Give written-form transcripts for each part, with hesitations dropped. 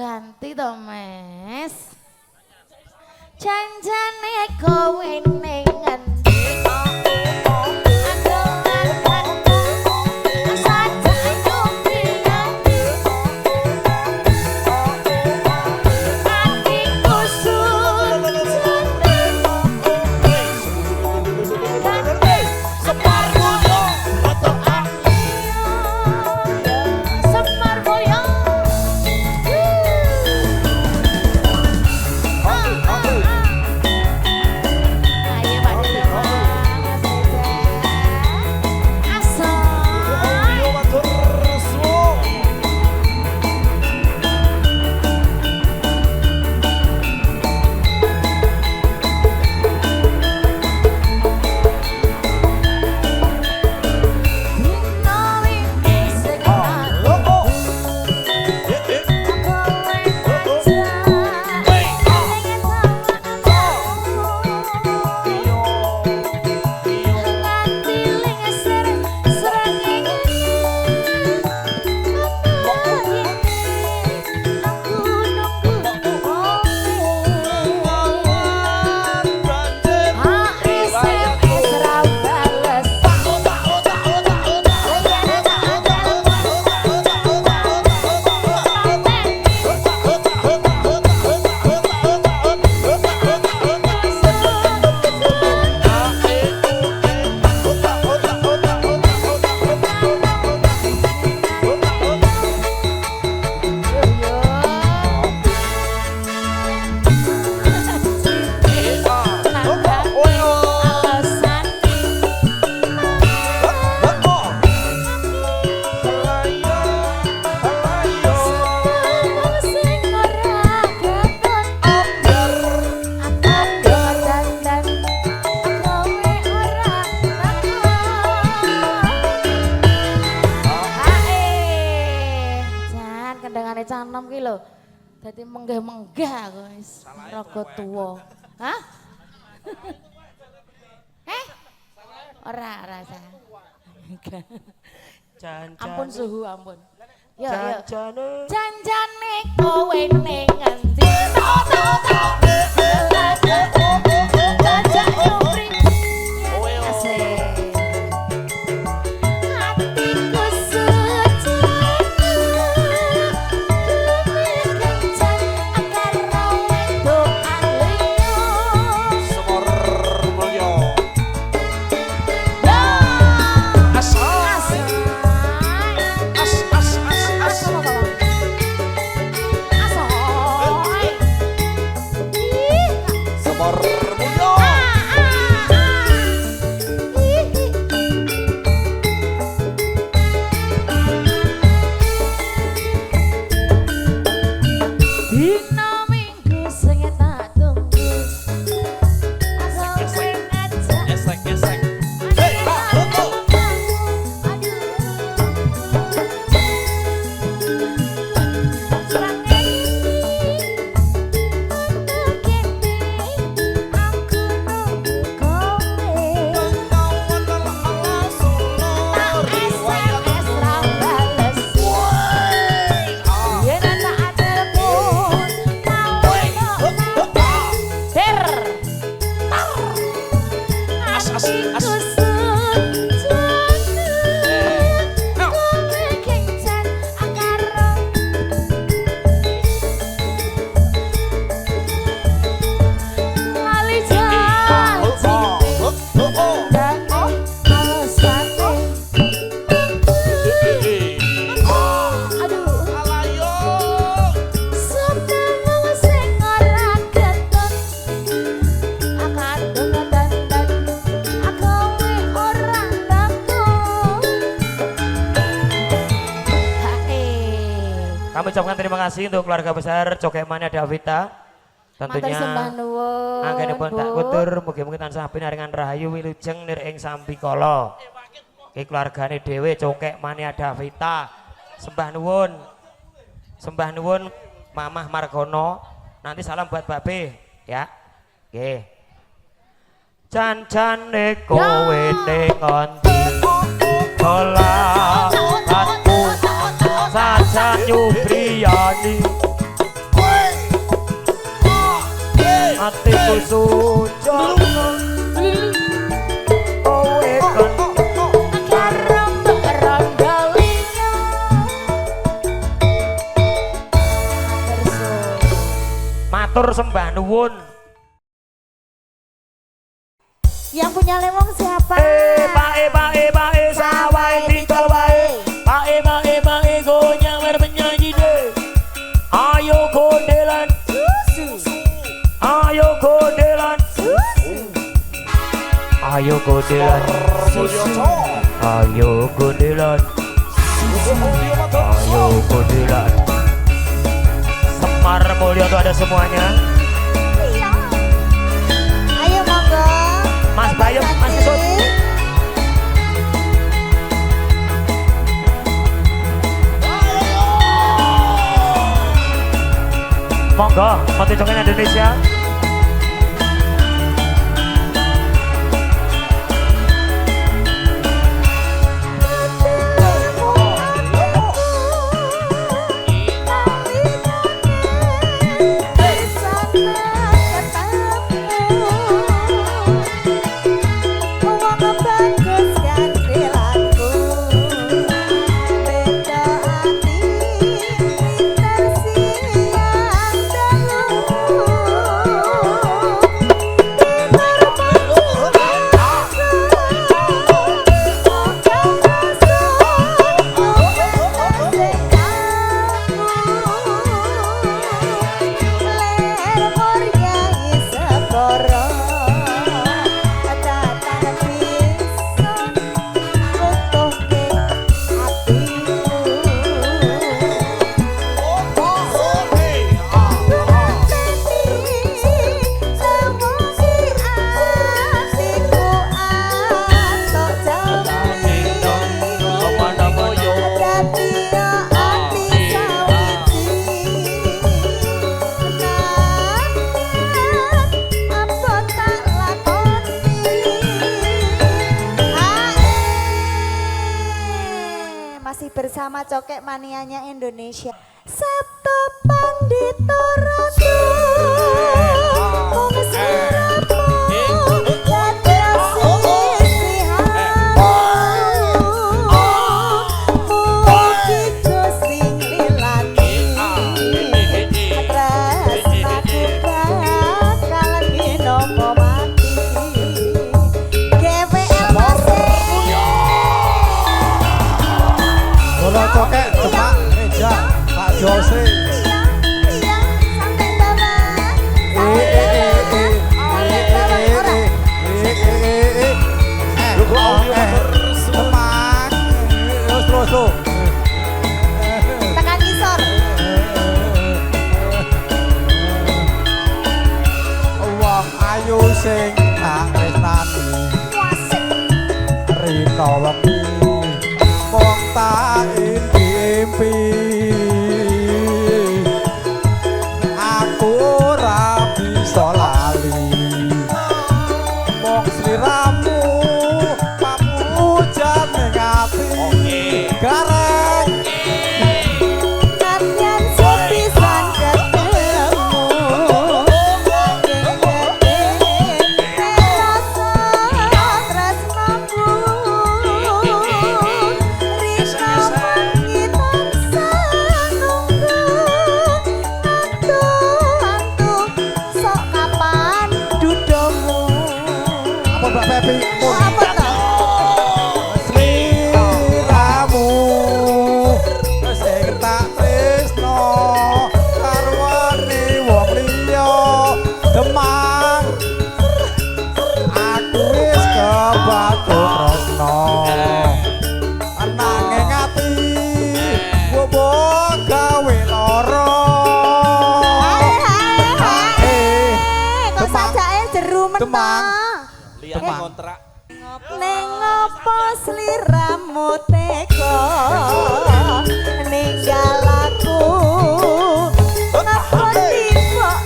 Ganti to, Mas. Janjane kowe ning ngendi? Canom ki lho. Dadi menggah-menggah guys. Raga tuwa. Hah? Ora sa. Ampun suhu, ampun. Yo yo. Janjane kowe ning ngendi? Kami ucapkan terima kasih untuk keluarga besar Cokemania Davita. Tentunya anggene pun tak kutur mugi-mugi tansah pinaringan rahayu wilujeng nir ing sambikala. Iki keluargane dhewe Cokemania Davita. Sembah nuwun. Sembah nuwun Mamah Margono. Nanti salam buat Babe ya. Nggih. Jan-jane kowe ning ngondi. Kolahanku sajan nyubriyani. Hatiku sujon kowe kan marang randalinya. Matur sembah nuwun. Yang punya lewong siapa? Pae sawai tinggal wae. Pae gonya berpenyanyi deh. Ayo gondelan. Ayo gondelan. Ayo gondelan. Ayo gondelan. Ayo gondelan. Semar Mulyo tuh ada semuanya. Iya. Ayo monggo. Mas Bayu, Mas Isut. Monggo, Motif Joget Indonesia. Bersama Cokemanianya Indonesia. Sabto Pandito Ratu wong siramu dadya sisihan mugi sing lilani tresnaku bakal minangka mati GWL masih Ora cokek Demak meja Pak Jose. Iya, santai Bapak. Demak. Terus. Tekan ngisor. Wong ayu sing tak tresnani. Wasik. Rina wengi wong tak impi-impi. Temang. Lihat Temang. kontrak. Neng ngopo sliramu tega ninggal aku ngaponi kok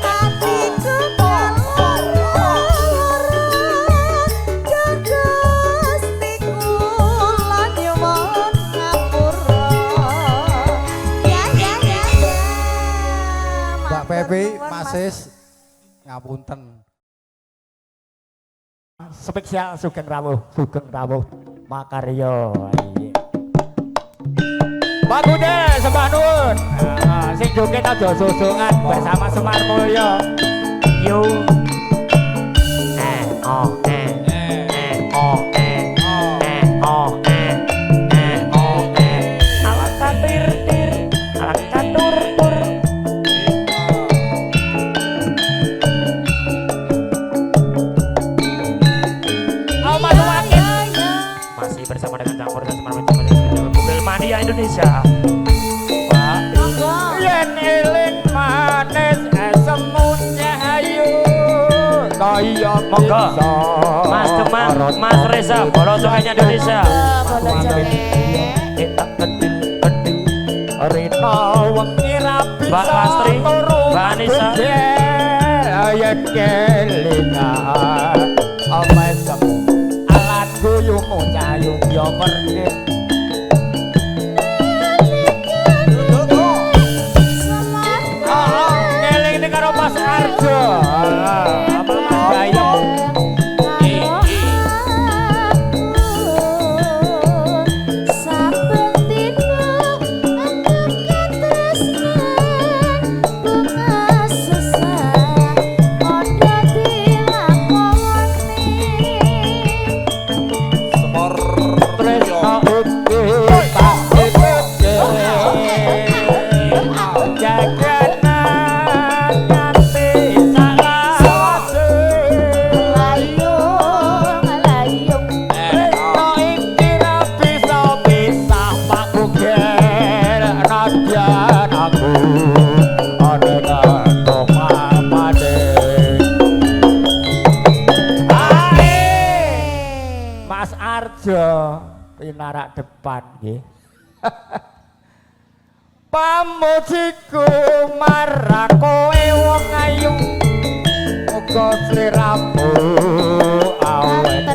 hatiku kaloro Gustiku lan nyuwun ngapura ya Mbak Pepi, Masis, ngapunten. Spesial Sugeng Rawuh Makarya. Pak Bude sembah nuwun. Sing joget aja susungan bersama Semar Mulya. Yo. Alakan tir, alakan tur. Masih bersama dengan campur dan Semar Mobil Mania Indonesia. Yen eling manis semut cahayu kaya Monggo Mas Demang, Mas Reza, Bolo Cokenya Indonesia. Bola joget. Kita keding Rina wengi rapi Mbak Lastri, Mbak Anissa. Yen kelingan amesem alat guyumu cayung yo pergi. Ngeling ini karo Mas Arjo apa Mas Gayem Semor Tresno Mulyo. uti tak dipece jaganan nganti salawase Tresno iki ra bisa pisah Pak Buger nadyan aku ada karo mamane Mas Arjo pinarak depan nggih. Pamujiku marang kowe wong ayu. Muga sliramu awet.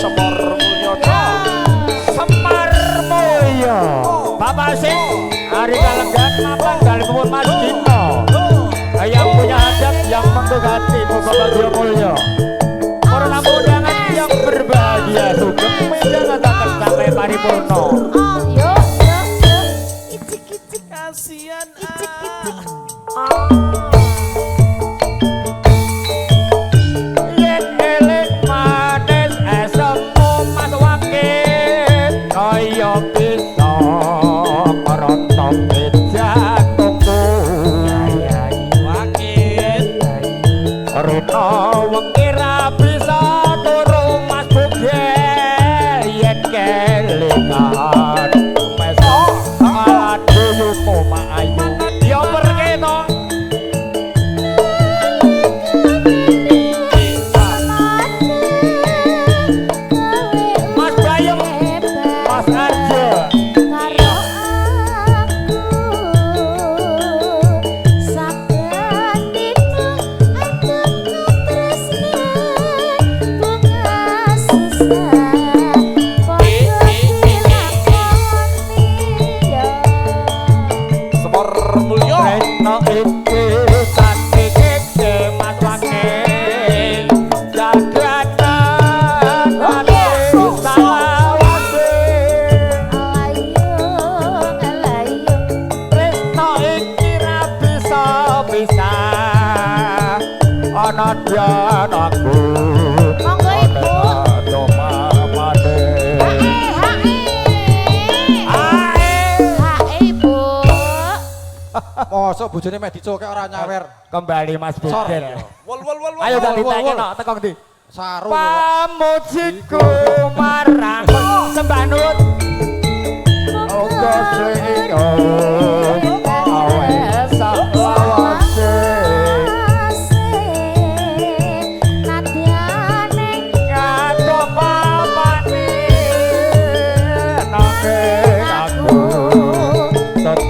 Semor Mulyo. Semar Mulya. Bapak sing hari kalenggan mapan galipun Mas Dino. Yang punya adat yang menggugati Bapak Dio Mulya. Para tamu undangan yang berbahagia sugeng menjangataken sampai paripurna. Kasihan. Yen eling manis esemu Mas Wakil kaya bisa merontok jantungku. Wakil. Rina wengi ra bisa turu Mas Bugel yen kelingan meso alat guyumu mak ayu yo pergi to Mas Bayem Mas Arjo Semor Mulyo. Rena iki sate keke Mas Wakil jagatan ati salawase Rena iki ra bisa pisah ana dyan aku Monggo, Ibu. doma made ae mosok bojone meh dicokek ora nyawer. Kembali Mas Bugel. Wol. Ayo tak ditanya no, teko ndi? Saru. Pamujiku marang sembah nuwun. Ogo sego. Awe sawase. Nadyane Ngato papane. Nanging aku tetep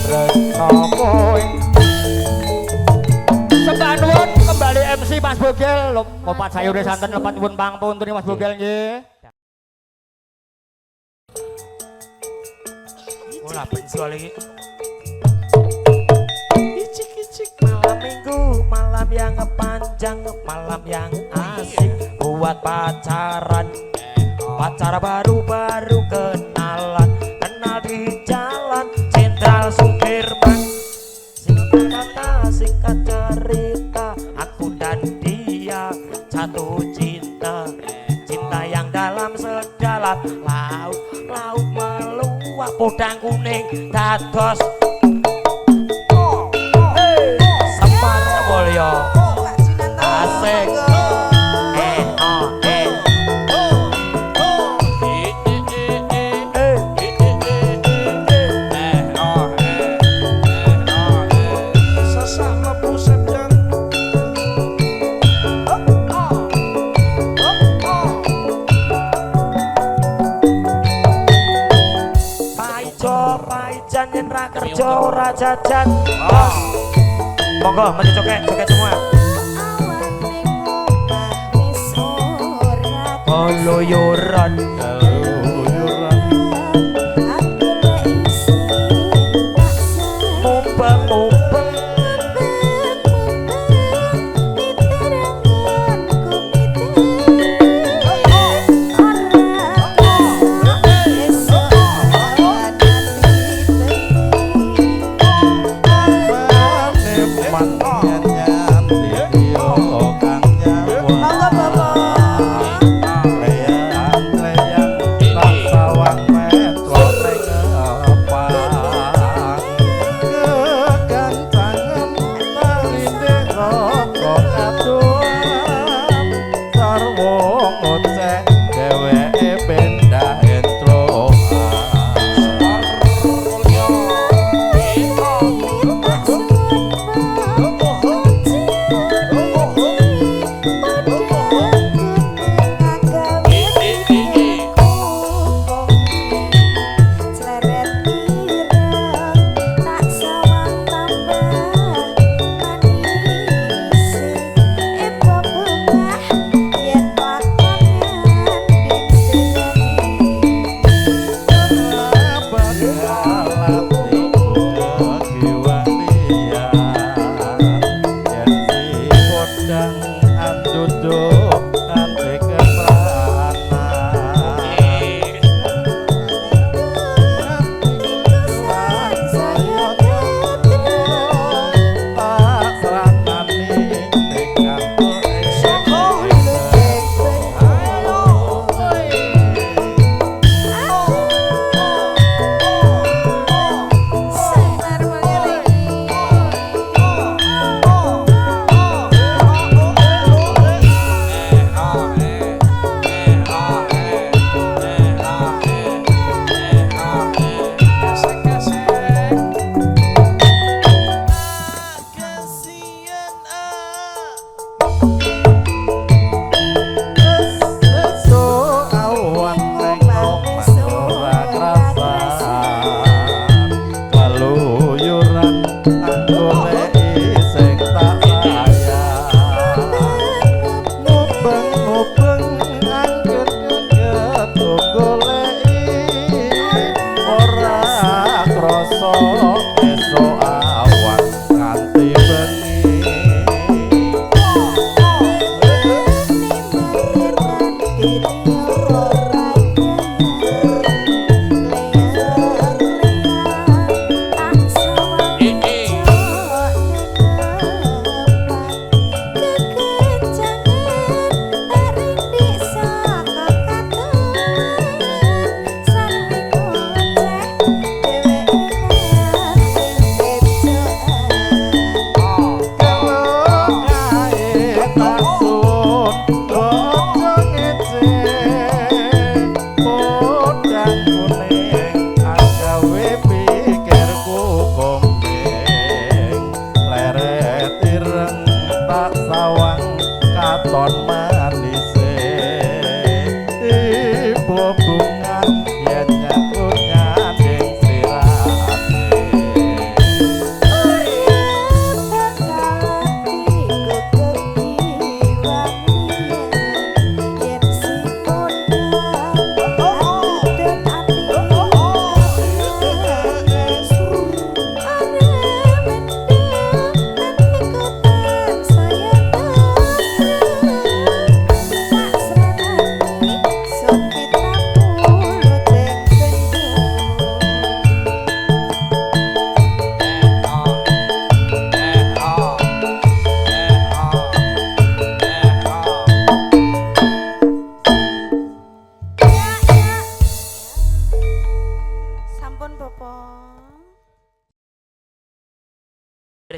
resno kowe. Sembah nuwun kembali MC Mas Bugel. Lopat sayure santen lepat pun pangpuntune Mas Bugel nggih. Ora pensil iki. Icik-icik malam minggu, malam yang panjang, malam yang asik buat pacaran. Pacar baru-baru kenalan, kenal di jalan Jenderal Sudirman. Singkat kata, singkat cerita, aku dan dia jatuh cinta. Cinta yang dalam sedalam laut, laut meluap podang kuning dados Semar Mulyo asik Sesama pusat dan Paijan yen ra kerja ora jajan. Monggo mati coket semua. Luyuran mumpeng-mumpeng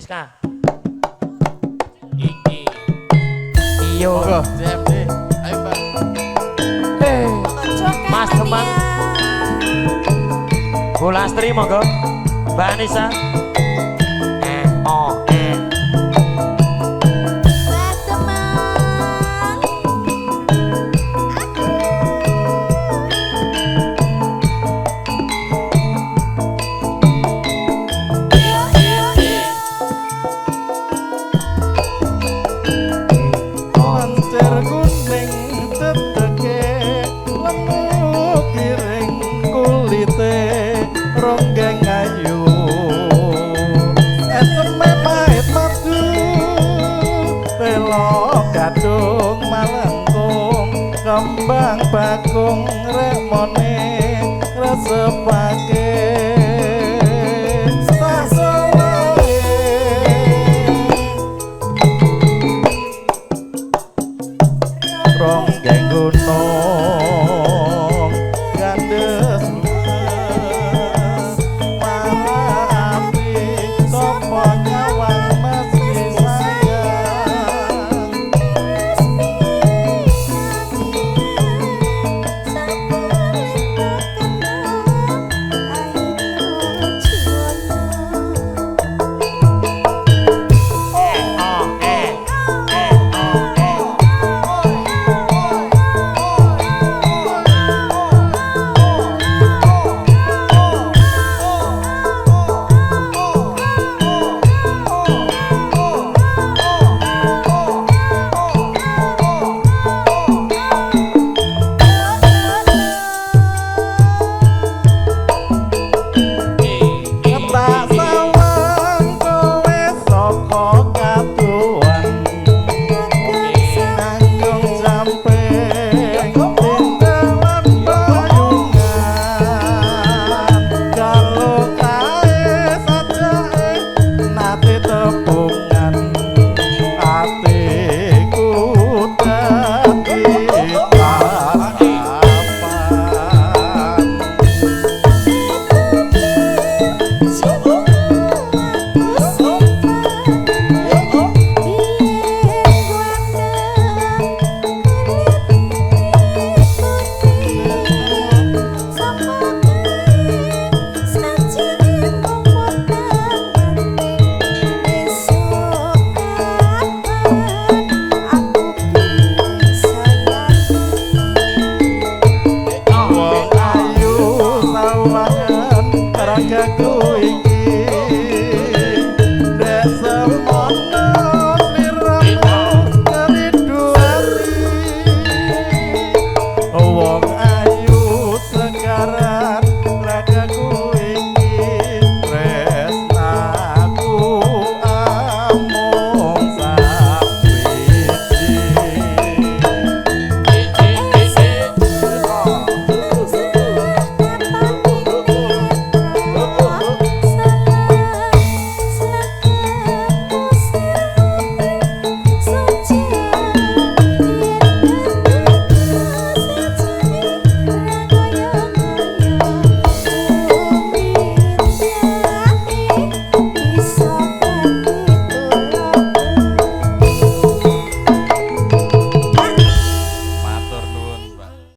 Friska. Iki. Iyo. CMD. Ayo, Mbak. Mas Kemang. Bu Lastri monggo. Mbak Anissa. Lancer kuning teteke lemu kiring kulite ronggeng ayu eseme pahit madu telo gadung malengkung kembang bakung remone resepake